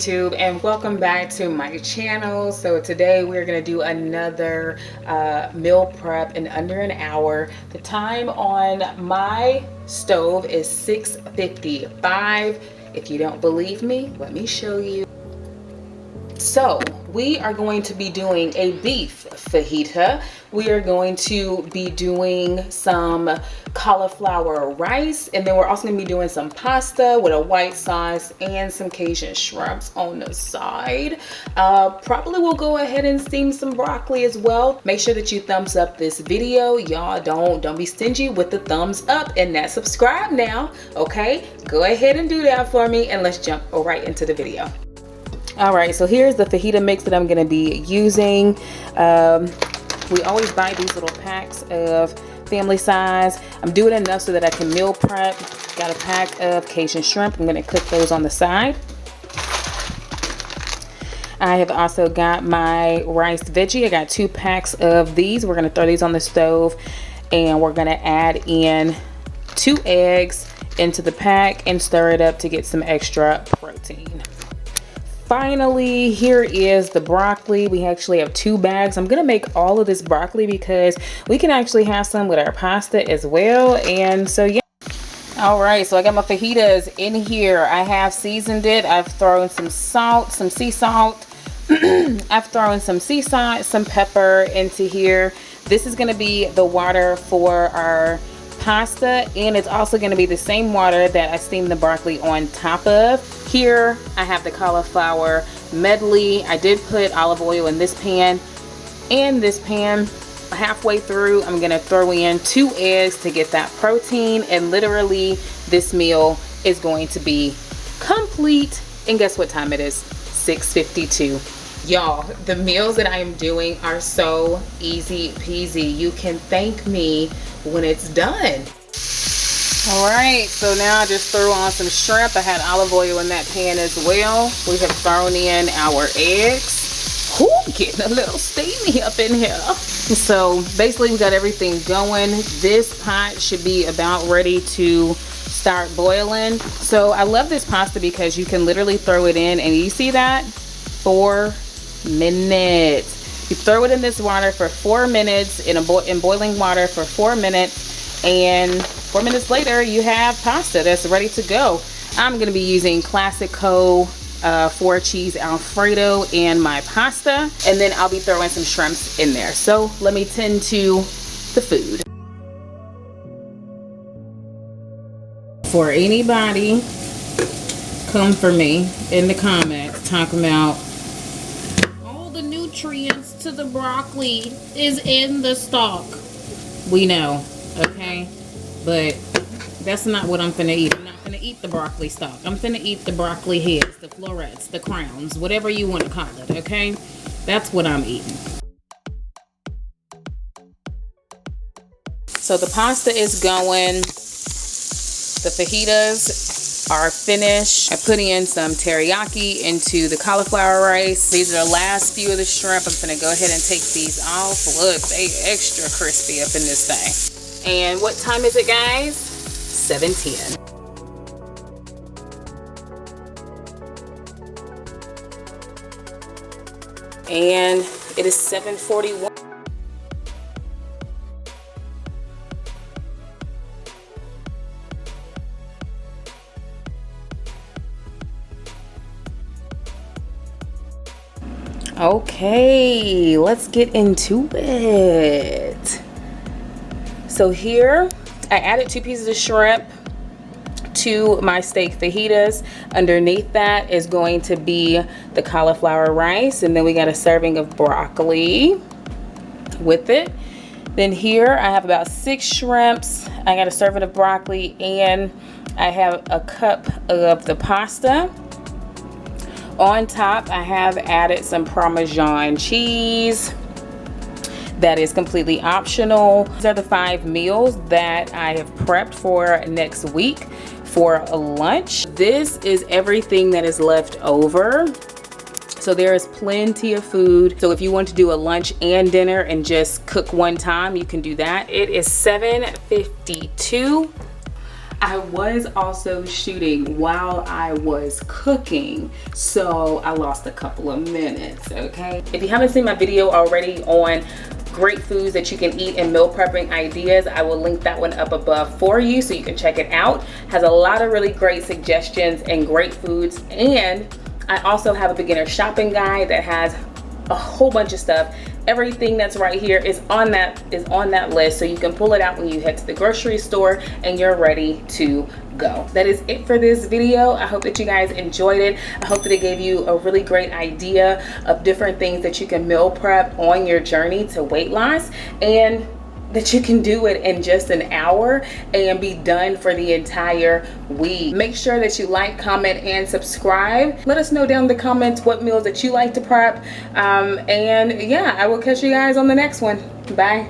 YouTube, and welcome back to my channel. So today we're going to do another meal prep in under an hour. The time on my stove is 6:55. If you don't believe me, let me show you. So we are going to be doing a beef fajita. We are going to be doing some cauliflower rice, and then we're also going to be doing some pasta with a white sauce and some Cajun shrimps on the side. Probably will go ahead and steam some broccoli as well. Make sure that you thumbs up this video. Y'all don't be stingy with the thumbs up and that subscribe now. Okay, go ahead and do that for me, and let's jump right into the video. All right, so here's the fajita mix that I'm going to be using. We always buy these little packs of family size. I'm doing enough so that I can meal prep. Got a pack of Cajun shrimp. I'm going to cook those on the side. I have also got my rice veggie. I got 2 packs of these. We're going to throw these on the stove, and we're going to add in 2 eggs into the pack and stir it up to get some extra protein. Finally, here is the broccoli. We actually have 2 bags. I'm gonna make all of this broccoli because we can actually have some with our pasta as well. And so yeah. All right, so I got my fajitas in here. I have seasoned it. I've thrown some salt, some sea salt. I've thrown some sea salt, some pepper into here. This is gonna be the water for our pasta, and it's also going to be the same water that I steamed the broccoli on top of. Here I have the cauliflower medley. I did put olive oil in this pan. And this pan, halfway through, I'm going to throw in 2 eggs to get that protein, and literally this meal is going to be complete. And guess what time it is? 6:52. Y'all, the meals that I am doing are so easy peasy. You can thank me when it's done. All right, so now I just threw on some shrimp. I had olive oil in that pan as well. We have thrown in our eggs. Ooh, getting a little steamy up in here. So basically we got everything going. This pot should be about ready to start boiling. So I love this pasta because you can literally throw it in, and you see that? 4 minutes. You throw it in this water for 4 minutes, in boiling water for 4 minutes, and 4 minutes later you have pasta that's ready to go. I'm going to be using Classico 4 cheese Alfredo in my pasta, and then I'll be throwing some shrimps in there. So let me tend to the food. For anybody come for me in the comments talking about nutrients to the broccoli is in the stalk, we know, okay, but that's not what I'm finna eat. I'm not finna eat the broccoli stalk. I'm finna eat the broccoli heads, the florets, the crowns, whatever you want to call it, okay? That's what I'm eating. So the pasta is going, the fajitas are finished. I put in some teriyaki into the cauliflower rice. These are the last few of the shrimp. I'm gonna go ahead and take these off. Look, they extra crispy up in this thing. And what time is it, guys? 7:10. And it is 7:41. Okay, let's get into it. So here I added 2 pieces of shrimp to my steak fajitas. Underneath that is going to be the cauliflower rice, and then we got a serving of broccoli with it. Then here I have about 6 shrimps. I got a serving of broccoli, and I have a cup of the pasta. On top, I have added some Parmesan cheese. That is completely optional. These are the 5 meals that I have prepped for next week for a lunch. This is everything that is left over. So there is plenty of food. So if you want to do a lunch and dinner and just cook one time, you can do that. It is 7:52. I was also shooting while I was cooking, so I lost a couple of minutes, okay? If you haven't seen my video already on great foods that you can eat and meal prepping ideas, I will link that one up above for you so you can check it out. Has a lot of really great suggestions and great foods, and I also have a beginner shopping guide that has a whole bunch of stuff. Everything that's right here is on that list, so you can pull it out when you head to the grocery store and you're ready to go. That is it for this video. I hope that you guys enjoyed it. I hope that it gave you a really great idea of different things that you can meal prep on your journey to weight loss, and that you can do it in just an hour and be done for the entire week. Make sure that you like, comment, and subscribe. Let us know down in the comments what meals that you like to prep. And yeah, I will catch you guys on the next one. Bye.